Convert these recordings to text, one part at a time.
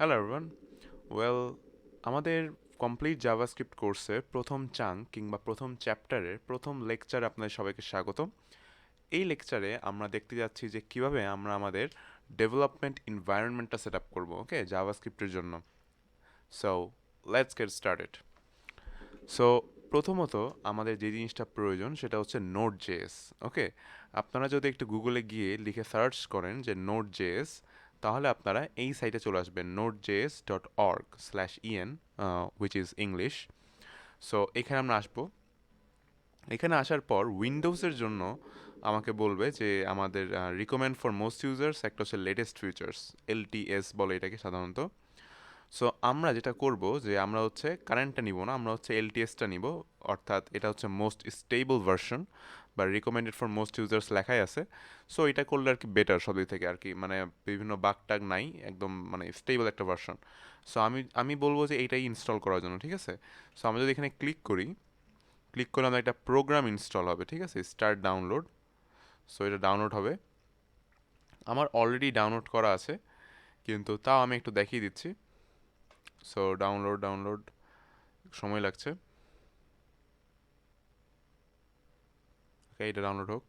Hello everyone. Well, আমাদের complete JavaScript কোর্সের প্রথম চাঙ্ক কিংবা প্রথম চ্যাপ্টারের প্রথম লেকচারে আপনাদের সবাইকে স্বাগতম। এই লেকচারে আমরা দেখতে যাচ্ছি যে কিভাবে আমরা আমাদের ডেভেলপমেন্ট এনভায়রনমেন্টটা সেট আপ করবো, ওকে, জাভাস্ক্রিপ্টের জন্য। So let's get started. So প্রথমত আমাদের যে জিনিসটা প্রয়োজন সেটা হচ্ছে নোড জেএস। ওকে, আপনারা যদি একটু গুগলে গিয়ে লিখে সার্চ করেন যে নোড জেএস, তাহলে আপনারা এই সাইটে চলে আসবেন nodejs.org/en, which is English. So এখানে আমরা আসবো। এখানে আসার পর উইন্ডোজের জন্য আমাকে বলবে যে আমাদের রিকমেন্ড ফর মোস্ট ইউজার্স একটা হচ্ছে লেটেস্ট ফিচার্স, এলটিএস বলে এটাকে সাধারণত। সো আমরা যেটা করব যে আমরা হচ্ছে কারেন্টটা নিব না, আমরা হচ্ছে এলটিএসটা নিব, অর্থাৎ এটা হচ্ছে মোস্ট স্টেবল ভার্সন বা রিকমেন্ডেড ফর মোস্ট ইউজার্স লেখাই আছে। সো এটা করলে আর কি বেটার সব দিক থেকে আর কি, মানে বিভিন্ন বাগ টাগ নাই, একদম মানে স্টেবল একটা ভার্সন। সো আমি বলবো যে এইটাই ইনস্টল করার জন্য, ঠিক আছে। সো আমরা যদি এখানে ক্লিক করি, ক্লিক করলে আমাদের একটা প্রোগ্রাম ইনস্টল হবে, ঠিক আছে, স্টার্ট ডাউনলোড। সো এটা ডাউনলোড হবে, আমার অলরেডি ডাউনলোড করা আছে, কিন্তু তাও আমি একটু দেখিয়ে দিচ্ছি। সো ডাউনলোড সময় লাগছে। ওকে, এটা ডাউনলোড হোক।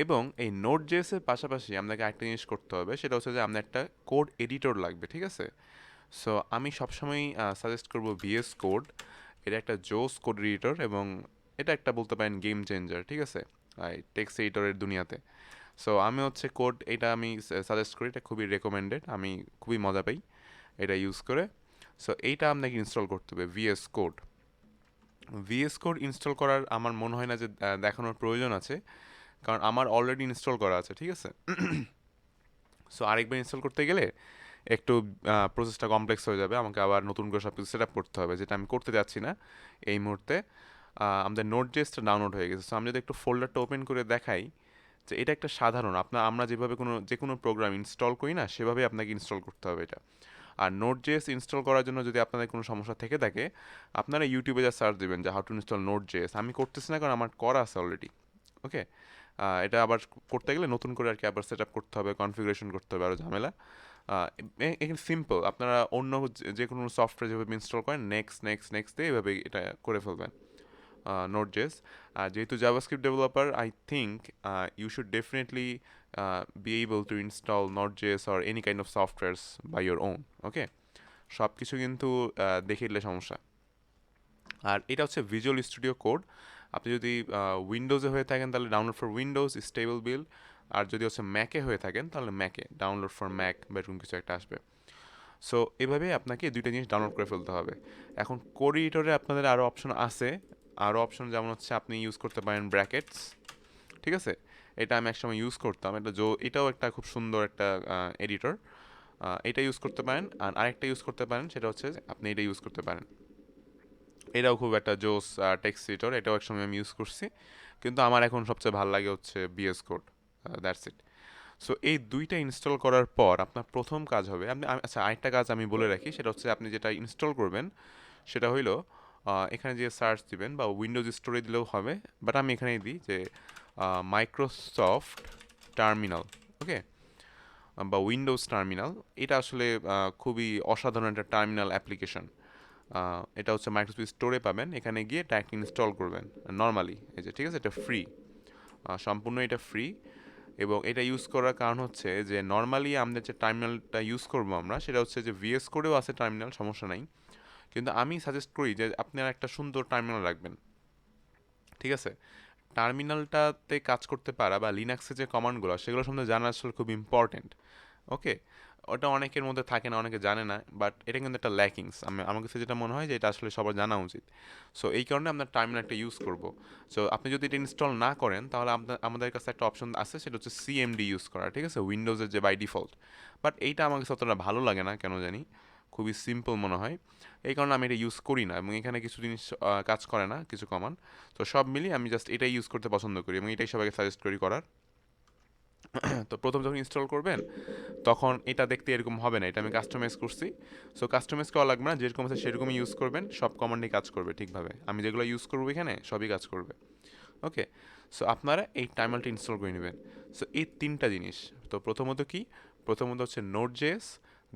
এবং এই নোট জেএসের পাশাপাশি আপনাকে আরেকটা জিনিস করতে হবে, সেটা হচ্ছে যে আপনার একটা কোড এডিটর লাগবে, ঠিক আছে। সো আমি সবসময়ই সাজেস্ট করব ভিএস কোড। এটা একটা জোস কোড এডিটর এবং এটা একটা বলতে পারেন গেম চেঞ্জার, ঠিক আছে, টেক্সট এডিটরের দুনিয়াতে। সো আমি হচ্ছে কোড এটা আমি সাজেস্ট করি, এটা খুবই রেকমেন্ডেড, আমি খুবই মজা পাই এটা ইউজ করে। সো এইটা আপনাকে ইনস্টল করতে হবে, VS code. VS code install করার আমার মনে হয় না যে দেখানোর প্রয়োজন আছে, কারণ আমার অলরেডি ইনস্টল করা আছে, ঠিক আছে। সো আরেকবার ইনস্টল করতে গেলে একটু প্রসেসটা কমপ্লেক্স হয়ে যাবে, আমাকে আবার নতুন করে সব কিছু সেট আপ করতে হবে, যেটা আমি করতে যাচ্ছি না এই মুহূর্তে। আমাদের নোট জেসটা ডাউনলোড হয়ে গেছে। সো আমি যদি একটু ফোল্ডারটা ওপেন করে দেখাই যে এটা একটা সাধারণ আমরা যেভাবে যে কোনো প্রোগ্রাম ইনস্টল করি না, সেভাবেই আপনাকে ইনস্টল করতে হবে এটা। আর নোট জেএস ইনস্টল করার জন্য যদি আপনাদের কোনো সমস্যা থেকে থাকে, আপনারা ইউটিউবে যা সার্চ দিবেন যে how to install note JS. আমি করতেছি না, কারণ আমার করা আছে অলরেডি। ওকে, এটা আবার করতে গেলে নতুন করে আর কি আবার সেট আপ করতে হবে, কনফিগারেশন করতে হবে, আরও ঝামেলা। এখানে সিম্পল, আপনারা অন্য যে কোনো সফটওয়্যার যেভাবে ইনস্টল করেন নেক্সট নেক্সট নেক্সট দিয়ে এভাবে এটা করে ফেলবেন নোট জেস। আর যেহেতু JavaScript developer, I think you should definitely be able to install node JS or any kind of softwares by your own. Okay, সব কিছু কিন্তু দেখে দিলে সমস্যা। আর এটা হচ্ছে ভিজুয়াল স্টুডিও কোড। আপনি যদি উইন্ডোজে হয়ে থাকেন তাহলে ডাউনলোড ফর উইন্ডোজ স্টেবল বিল, আর যদি হচ্ছে ম্যাকে হয়ে থাকেন তাহলে ম্যাকে ডাউনলোড ফর ম্যাক বা এরকম কিছু একটা আসবে। সো এভাবে আপনাকে দুইটা জিনিস ডাউনলোড করে ফেলতে হবে। এখন কোড এডিটরে আপনাদের আরও অপশন আছে, আরও অপশন যেমন হচ্ছে আপনি ইউজ করতে পারেন ব্র্যাকেটস, ঠিক আছে। এটা আমি একসময় ইউজ করতাম, এটাও একটা খুব সুন্দর একটা এডিটর। এটা ইউজ করতে পারেন, আর আরেকটা ইউজ করতে পারেন, সেটা হচ্ছে যে আপনি এটা ইউজ করতে পারেন। এটাও খুব একটা জোস টেক্সট এডিটর, এটাও একসময় আমি ইউজ করছি, কিন্তু আমার এখন সবচেয়ে ভালো লাগে হচ্ছে BS code. That's it. So এই দুইটা ইনস্টল করার পর আপনার প্রথম কাজ হবে, আচ্ছা, আরেকটা কাজ আমি বলে রাখি, সেটা হচ্ছে আপনি যেটা ইনস্টল করবেন সেটা হইলো এখানে যে সার্চ দিবেন বা উইন্ডোজ স্টোরে দিলেও হবে, বাট আমি এখানেই দিই যে মাইক্রোসফট টার্মিনাল। ওকে, বা উইন্ডোজ টার্মিনাল। এটা আসলে খুবই অসাধারণ একটা টার্মিনাল অ্যাপ্লিকেশন। এটা হচ্ছে মাইক্রোসফট স্টোরে পাবেন, এখানে গিয়ে ডাইরেক্ট ইনস্টল করবেন নর্মালি, এই যে, ঠিক আছে, এটা ফ্রি, সম্পূর্ণ এটা ফ্রি। এবং এটা ইউজ করার কারণ হচ্ছে যে নর্মালি আমাদের যে টার্মিনালটা ইউজ করবো আমরা, সেটা হচ্ছে যে ভিএস কোডেও আছে টার্মিনাল, সমস্যা নাই, কিন্তু আমি সাজেস্ট করি যে আপনারা একটা সুন্দর টার্মিনাল রাখবেন, ঠিক আছে। টার্মিনালটাতে কাজ করতে পারা বা লিনাক্সে যে কমান্ডগুলো সেগুলো সম্বন্ধে জানা আসলে খুব ইম্পর্টেন্ট। ওকে, ওটা অনেকের মধ্যে থাকে না, অনেকে জানে না, বাট এটা কিন্তু একটা ল্যাকিংস। আমার কাছে যেটা মনে হয় যে এটা আসলে সবার জানা উচিত। সো এই কারণে আমরা টার্মিনালটা ইউজ করব। সো আপনি যদি এটা ইনস্টল না করেন তাহলে আমাদের কাছে একটা অপশন আছে, সেটা হচ্ছে সিএমডি ইউজ করা, ঠিক আছে, উইন্ডোজের যে বাই ডিফল্ট। বাট এইটা আমার কাছে অতটা ভালো লাগে না, কেন জানি, খুবই সিম্পল মনে হয়, এই কারণে আমি এটা ইউজ করি না, এবং এখানে কিছু জিনিস কাজ করে না, কিছু কমান্ড। তো সব মিলিয়ে আমি জাস্ট এটাই ইউজ করতে পছন্দ করি এবং এটাই সবাইকে সাজেস্ট করি করার। তো প্রথম যখন ইনস্টল করবেন তখন এটা দেখতে এরকম হবে না, এটা আমি কাস্টমাইজ করছি। সো কাস্টমাইজ করা লাগবে না, যেরকম আছে সেরকমই ইউজ করবেন, সব কমান্ডই কাজ করবে ঠিকভাবে, আমি যেগুলো ইউজ করবো এখানে সবই কাজ করবে। ওকে, সো আপনারা এই টাইমারটা ইনস্টল করে নেবেন। সো এই তিনটা জিনিস, তো প্রথমত কি, প্রথমত হচ্ছে নোট জেএস,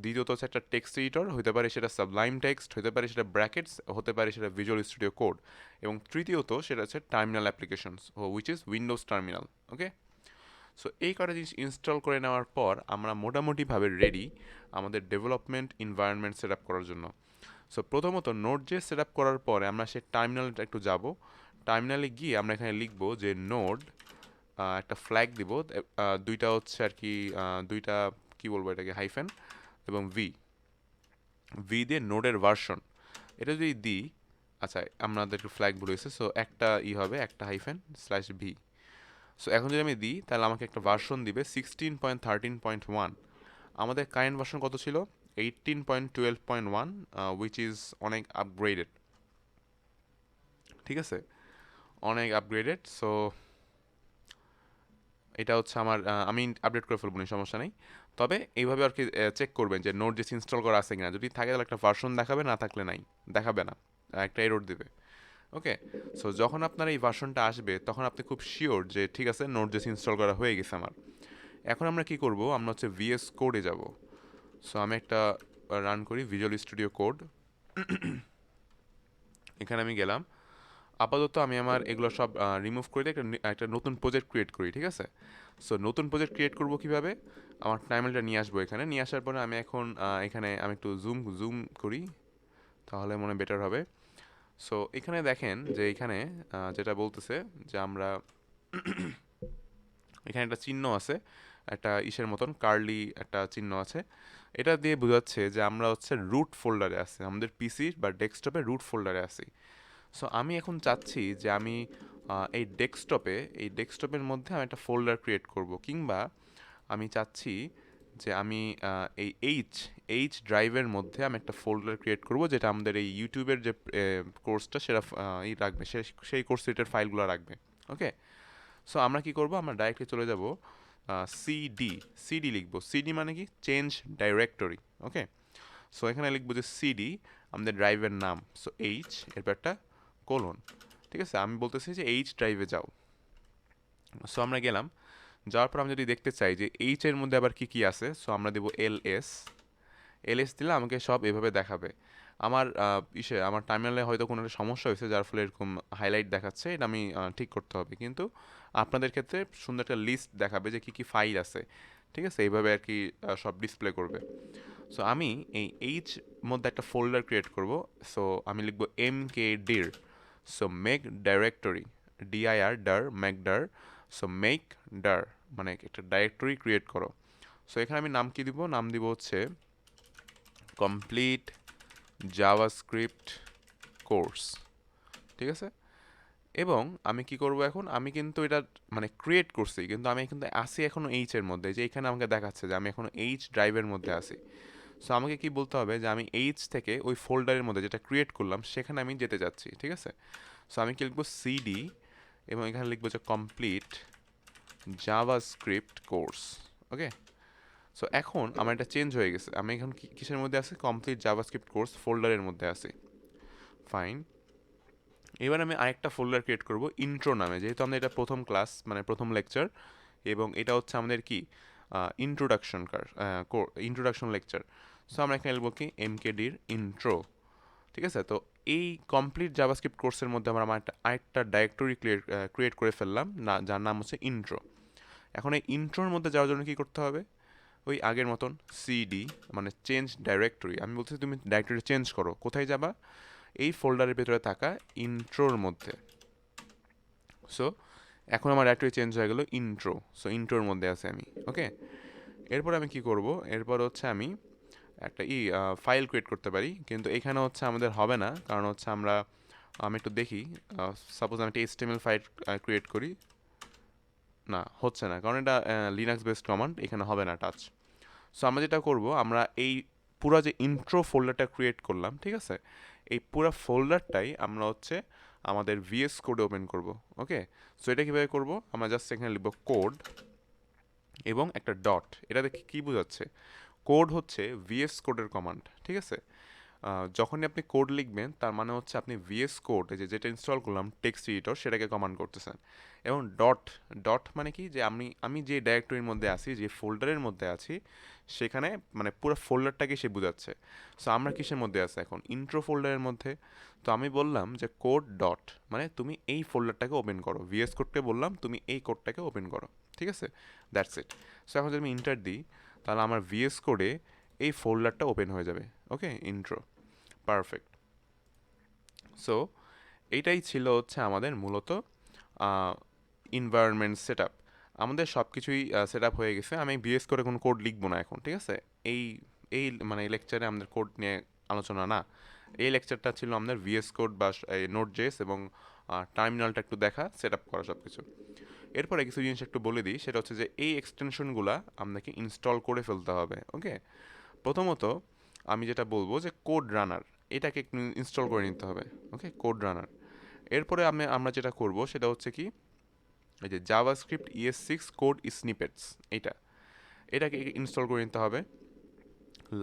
দ্বিতীয়ত হচ্ছে একটা টেক্সট এডিটর, হতে পারে সেটা সাবলাইম টেক্সট, হতে পারে সেটা ব্র্যাকেটস, হতে পারে সেটা ভিজুয়াল স্টুডিও কোড, এবং তৃতীয়ত সেটা হচ্ছে terminal applications, which is Windows terminal. Okay, so এই কটা জিনিস ইনস্টল করে নেওয়ার পর আমরা মোটামুটিভাবে রেডি আমাদের ডেভেলপমেন্ট এনভায়রনমেন্ট সেট আপ করার জন্য। সো প্রথমত নোড জে সেট আপ করার পরে আমরা সেই টার্মিনালটা একটু যাব। টার্মিনালে গিয়ে আমরা এখানে লিখব যে নোড, একটা ফ্ল্যাগ দিব, দুইটা হচ্ছে আর কি, দুইটা কি বলবো এটাকে, হাইফেন এবং ভি, ভি দিয়ে নোডের ভার্সন, এটা যদি দিই, আচ্ছা আমাদের একটু ফ্ল্যাগ ভুল হয়েছে, সো একটা হবে, একটা হাইফেন স্ল্যাশ ভি। সো এখন যদি আমি দিই তাহলে আমাকে একটা ভার্সন দিবে 16.13.1। আমাদের কারেন্ট ভার্সন কত ছিল? 18.12.1, উইচ ইজ অনেক আপগ্রেডেড। ঠিক আছে, অনেক আপগ্রেডেড। সো এটা হচ্ছে আমার, আমি আপডেট করে ফেলবো, সমস্যা নেই। তবে এইভাবে আর কি চেক করবেন যে নোট জেস ইনস্টল করা আছে কিনা, যদি থাকে তাহলে একটা ভার্সন দেখাবে, না থাকলে নাই, দেখাবে না, একটা এরর দিবে। ওকে, সো যখন আপনার এই ভার্সনটা আসবে তখন আপনি খুব শিওর যে ঠিক আছে নোট জেস ইনস্টল করা হয়ে গেছে আমার। এখন আমরা কি করব, আমরা হচ্ছে ভিএস কোডে যাব। সো আমি একটা রান করি ভিজুয়াল স্টুডিও কোড, এখানে আমি গেলাম। আপাতত আমি আমার এগুলো সব রিমুভ করে দিয়ে একটা নতুন প্রজেক্ট ক্রিয়েট করি, ঠিক আছে। সো নতুন প্রজেক্ট ক্রিয়েট করব কিভাবে, আমার টাইমেলটা নিয়ে আসবো এখানে, নিয়ে আসার পরে আমি এখন এখানে আমি একটু জুম করি, তাহলে মনে বেটার হবে। সো এখানে দেখেন যে এখানে যেটা বলতেছে যে আমরা এখানে একটা চিহ্ন আছে, একটা ইসের মতন কার্লি একটা চিহ্ন আছে, এটা দিয়ে বোঝাচ্ছে যে আমরা হচ্ছে রুট ফোল্ডারে আছি, আমাদের পিসি বা ডেস্কটপে রুট ফোল্ডারে আছি। সো আমি এখন চাচ্ছি যে আমি এই ডেস্কটপের মধ্যে আমি একটা ফোল্ডার ক্রিয়েট করব, কিংবা আমি চাচ্ছি যে আমি এই এইচ ড্রাইভের মধ্যে আমি একটা ফোল্ডার ক্রিয়েট করব, যেটা আমাদের এই ইউটিউবের যে কোর্সটা সেটা রাখবে, সেই কোর্স রিলেটেড ফাইলগুলো রাখবে। ওকে, সো আমরা কি করব, আমরা ডাইরেক্টলি চলে যাব সিডি, সিডি লিখবো, সিডি মানে কি, চেঞ্জ ডাইরেক্টরি। ওকে, সো এখানে লিখবো যে সিডি আমাদের ড্রাইভের নাম, সো এইচ এরপর একটা কোলন। ঠিক আছে, আমি বলতেছি যে এইচ ড্রাইভে যাও। সো আমরা গেলাম, যাওয়ার পর আমি যদি দেখতে চাই যে এইচ এর মধ্যে আবার কি কি আছে, সো আমরা দেবো এলএস, এলএস দিলে আমাকে সব এভাবে দেখাবে। আমার আমার টার্মিনালে হয়তো কোনো একটা সমস্যা হয়েছে যার ফলে এরকম হাইলাইট দেখাচ্ছে, এটা আমি ঠিক করতে হবে, কিন্তু আপনাদের ক্ষেত্রে সুন্দর একটা লিস্ট দেখাবে যে কি কি ফাইল আছে। ঠিক আছে, এইভাবে আর কি সব ডিসপ্লে করবে। সো আমি এই এইচ মধ্যে একটা ফোল্ডার ক্রিয়েট করব। সো আমি লিখব এম কে ডির, so make directory, DIR der, make der, so make der মানে একটা ডাইরেক্টরি ক্রিয়েট করো। সো এখানে আমি নাম কি দিব, নাম দিব হচ্ছে কমপ্লিট জাভাস্ক্রিপ্ট কোর্স। ঠিক আছে, এবং আমি কি করব এখন, আমি কিন্তু এটা মানে ক্রিয়েট করছি, কিন্তু আমি কিন্তু আসি এখনো এইচ এর মধ্যে, যে এখানে আমাকে দেখাচ্ছে যে আমি এখনো এইচ ড্রাইভের মধ্যে আছি। সো আমাকে কি বলতে হবে যে আমি এইচ থেকে ওই ফোল্ডারের মধ্যে যেটা ক্রিয়েট করলাম সেখানে আমি যেতে যাচ্ছি। ঠিক আছে, সো আমি কি লিখবো, সিডি, এবং এখানে লিখবো যে কমপ্লিট জাভাস্ক্রিপ্ট কোর্স। ওকে, সো এখন আমার এটা চেঞ্জ হয়ে গেছে, আমি এখন কিসের মধ্যে আছি, কমপ্লিট জাভাস্ক্রিপ্ট কোর্স ফোল্ডারের মধ্যে আছি। ফাইন, এবার আমি আরেকটা ফোল্ডার ক্রিয়েট করব ইন্ট্রো নামে, যেহেতু আমাদের এটা প্রথম ক্লাস মানে প্রথম লেকচার, এবং এটা হচ্ছে আমাদের কি ইন্ট্রোডাকশন লেকচার। সো আমরা এখানে লিখবো কি এমকেডির ইন্ট্রো। ঠিক আছে, তো এই কমপ্লিট জাভাস্ক্রিপ্ট কোর্সের মধ্যে আমরা আরেকটা ডাইরেক্টরি ক্রিয়েট করে ফেললাম না, যার নাম হচ্ছে ইন্ট্রো। এখন এই ইন্ট্রোর মধ্যে যাওয়ার জন্য কি করতে হবে, ওই আগের মতন সিডি মানে চেঞ্জ ডাইরেক্টরি, আমি বলছি তুমি ডাইরেক্টরি চেঞ্জ করো, কোথায় যাবা, এই ফোল্ডারের ভেতরে থাকা ইন্ট্রোর মধ্যে। সো এখন আমার ডাইরেক্টরি চেঞ্জ হয়ে গেল ইন্ট্রো, সো ইন্ট্রোর মধ্যে আছে আমি। ওকে, এরপর আমি কি করব, এরপর হচ্ছে আমি একটা ফাইল ক্রিয়েট করতে পারি, কিন্তু এখানে হচ্ছে আমাদের হবে না, কারণ হচ্ছে আমি একটু দেখি, সাপোজ আমি একটা এইচটিএমএল ফাইল ক্রিয়েট করি, না হচ্ছে না, কারণ এটা লিনাক্স বেসড কমান্ড, এখানে হবে না টাচ। সো আমরা যেটা করব, আমরা এই পুরো যে ইন্ট্রো ফোল্ডারটা ক্রিয়েট করলাম, ঠিক আছে, এই পুরো ফোল্ডারটাই আমরা হচ্ছে আমাদের ভিএস কোডে ওপেন করব। ওকে, সো এটা কীভাবে করব, আমরা জাস্ট এখানে লিখব কোড এবং একটা ডট, এটা দেখে কী বোঝাচ্ছে, কোড হচ্ছে ভিএস কোডের কমান্ড। ঠিক আছে, যখনই আপনি কোড লিখবেন তার মানে হচ্ছে আপনি ভিএস কোড যেটা ইনস্টল করলাম টেক্সট এডিটর সেটাকে কমান্ড করতেছেন। এবং ডট ডট মানে কি যে আমি যে ডাইরেক্টরির মধ্যে আছি, যে ফোল্ডারের মধ্যে আছি, সেখানে মানে পুরো ফোল্ডারটাকে সে বোঝাচ্ছে। সো আমরা কিসের মধ্যে আছি এখন? ইন্ট্রো ফোল্ডারের মধ্যে। তো আমি বললাম যে কোড ডট মানে তুমি এই ফোল্ডারটাকে ওপেন করো, ভিএস কোডকে বললাম তুমি এই কোডটাকে ওপেন করো, ঠিক আছে? That's it. সো এখন যদি আমি ইন্টার দিই তাহলে আমার ভিএস কোডে এই ফোল্ডারটা ওপেন হয়ে যাবে। ওকে, ইন্ট্রো, পারফেক্ট। সো এইটাই ছিল হচ্ছে আমাদের মূলত ইনভায়রনমেন্ট সেট আপ। আমাদের সব কিছুই সেট আপ হয়ে গেছে। আমি ভিএস করে কোনো কোড লিখবো না এখন, ঠিক আছে? এই এই মানে এই লেকচারে আমাদের কোড নিয়ে আলোচনা না। এই লেকচারটা ছিল আমাদের ভিএস কোড বা নোট জেস এবং টার্মিনালটা একটু দেখা, সেট আপ করা সব কিছু। এরপরে কিছু জিনিস একটু বলে দিই, সেটা হচ্ছে যে এই এক্সটেনশনগুলো আপনাকে ইনস্টল করে ফেলতে হবে। ওকে, প্রথমত আমি যেটা বলবো যে কোড রানার, এটাকে একটু ইনস্টল করে নিতে হবে। ওকে, কোড রানার। এরপরে আমরা যেটা করব সেটা হচ্ছে কি, এই যে জাভাস্ক্রিপ্ট ES6 কোড স্নিপেটস, এটাকে ইনস্টল করে নিতে হবে।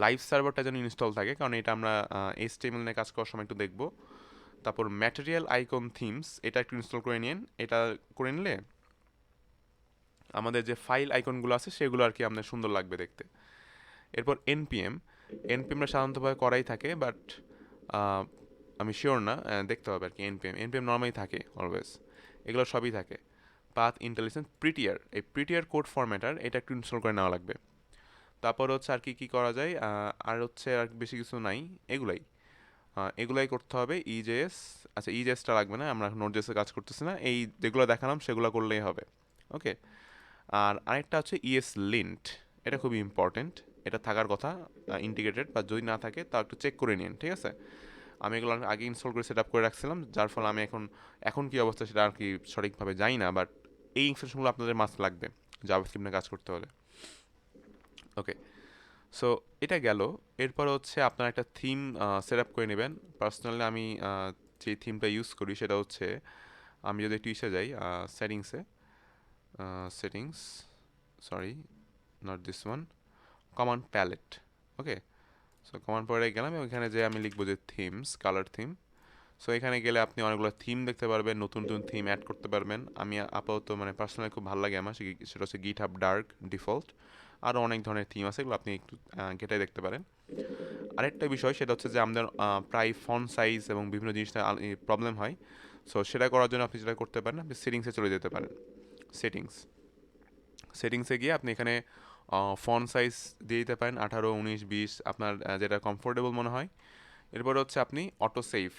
লাইভ সার্ভারটা যেন ইনস্টল থাকে, কারণ এটা আমরা HTML নিয়ে কাজ করার সময় একটু দেখব। তারপর ম্যাটেরিয়াল আইকন থিমস, এটা একটু ইনস্টল করে নিন। এটা করে নিলে আমাদের যে ফাইল আইকনগুলো আছে সেগুলো আর কি আপনার সুন্দর লাগবে দেখতে। এরপর এনপিএমটা সাধারণতভাবে করাই থাকে, বাট আমি শিওর না, দেখতে হবে আর কি। এনপিএম নর্মালি থাকে অলওয়েজ, এগুলো সবই থাকে। পাথ ইন্টেলিজেন্স, প্রিটিয়ার, এই প্রিটিয়ার কোড ফরম্যাটার এটা একটু ইনস্টল করে নেওয়া লাগবে। তারপর হচ্ছে আর কি কি করা যায়, আর হচ্ছে আর বেশি কিছু নাই, এগুলাই এগুলাই করতে হবে। ইজেএস, আচ্ছা ইজেএসটা লাগবে না, আমরা নোট জেসে কাজ করতেছি না। এই যেগুলো দেখালাম সেগুলো করলেই হবে। ওকে, আর আরেকটা হচ্ছে লিন্ট, এটা খুবই ইম্পর্টেন্ট, এটা থাকার কথা ইন্টিগ্রেটেড, বা যদি না থাকে তা একটু চেক করে নিন, ঠিক আছে? আমি এগুলো আগে ইনস্টল করে সেট আপ করে রাখছিলাম, যার ফলে আমি এখন এখন কী অবস্থা সেটা আর কি সঠিকভাবে জানি না, বাট এই ইনস্টলেশনগুলো আপনাদের মাস্ট লাগবে জাভাস্ক্রিপ্ট নিয়ে কাজ করতে হলে। ওকে, সো এটা গেল। এরপর হচ্ছে আপনার একটা থিম সেট আপ করে নেবেন। পার্সোনালি আমি যে থিমটা ইউজ করি সেটা হচ্ছে, আমি যদি একটু ইসে যাই সেটিংসে, settings, sorry not this one, command palette. Okay, so command পরে গেলাম এবং এখানে যে আমি লিখবো যে থিমস, কালার থিম। সো এখানে গেলে আপনি অনেকগুলো থিম দেখতে পারবেন, নতুন নতুন থিম অ্যাড করতে পারবেন। আমি আপাতত মানে পার্সোনালি খুব ভালো লাগে আমার, সেটা হচ্ছে গিটহাব ডার্ক ডিফল্ট। আরও অনেক ধরনের থিম আছে, এগুলো আপনি একটু ঘেটে দেখতে পারেন। আরেকটা বিষয় সেটা হচ্ছে যে আমাদের প্রায় ফন্ট সাইজ এবং বিভিন্ন জিনিসটা প্রবলেম হয়। সো সেটা করার জন্য আপনি যেটা করতে পারেন, আপনি সেটিংসে চলে যেতে পারেন। সেটিংসে গিয়ে আপনি এখানে ফন্ট সাইজ দিয়ে দিতে পারেন 18, 19, 20, আপনার যেটা কমফোর্টেবল মনে হয়। এরপরে হচ্ছে আপনি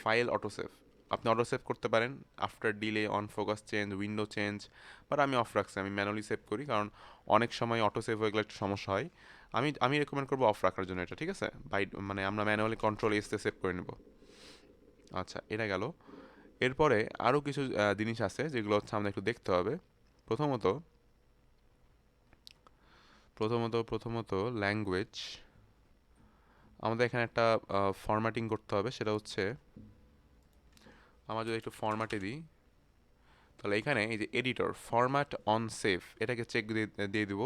ফাইল অটো সেভ, আপনি অটো সেভ করতে পারেন after delay, on focus change, window change. But আমি অফ রাখছি, আমি ম্যানুয়ালি সেভ করি, কারণ অনেক সময় অটো সেভ হয়ে গেলে একটু সমস্যা হয়। আমি রেকমেন্ড করবো অফ রাখার জন্য এটা, ঠিক আছে? মানে আমরা ম্যানুয়ালি কন্ট্রোল এসতে সেভ করে নেব। আচ্ছা, এটা গেল। এরপরে আরও কিছু জিনিস আছে যেগুলো হচ্ছে আমাদের একটু দেখতে হবে। প্রথমত প্রথমত ল্যাঙ্গুয়েজ, আমাদের এখানে একটা ফরম্যাটিং করতে হবে, সেটা হচ্ছে আমরা যদি একটু ফরম্যাটে দিই তাহলে এখানে এই যে এডিটর ফরম্যাট অন সেভ, এটাকে চেক দিয়ে দিব।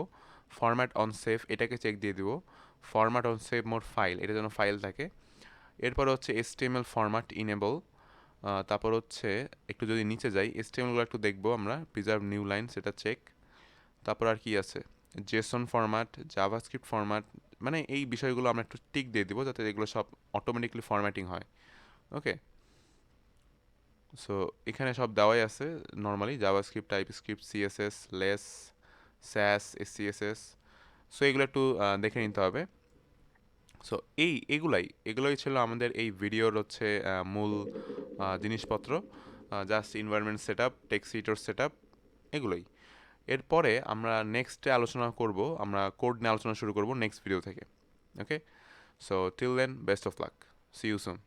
ফরম্যাট অন সেভ এটাকে চেক দিয়ে দিব। Format on save more file, এটা যেন ফাইল থাকে। এরপর হচ্ছে HTML ফরম্যাট ইনেবল। তারপর হচ্ছে একটু যদি নিচে যাই, HTMLগুলো একটু দেখবো আমরা, প্রিজার্ভ নিউ লাইন, সেটা চেক। তারপর আর কি আছে, জেসন ফরম্যাট, জাভাস্ক্রিপ্ট ফরম্যাট, মানে এই বিষয়গুলো আমরা একটু টিক দিয়ে দিব যাতে এগুলো সব অটোমেটিকলি ফরম্যাটিং হয়। ওকে, সো এখানে সব দেওয়াই আছে normally, JavaScript, TypeScript, CSS, LESS, SASS, SCSS। So এগুলো একটু দেখে নিতে হবে। সো এগুলোই ছিল আমাদের এই ভিডিওর হচ্ছে মূল জিনিসপত্র। Just environment set up, text editor set up, এগুলোই। এরপরে আমরা নেক্সটে আলোচনা করব, আমরা কোড নিয়ে আলোচনা শুরু করব নেক্সট ভিডিও থেকে। Okay, so till then best of luck, see you soon.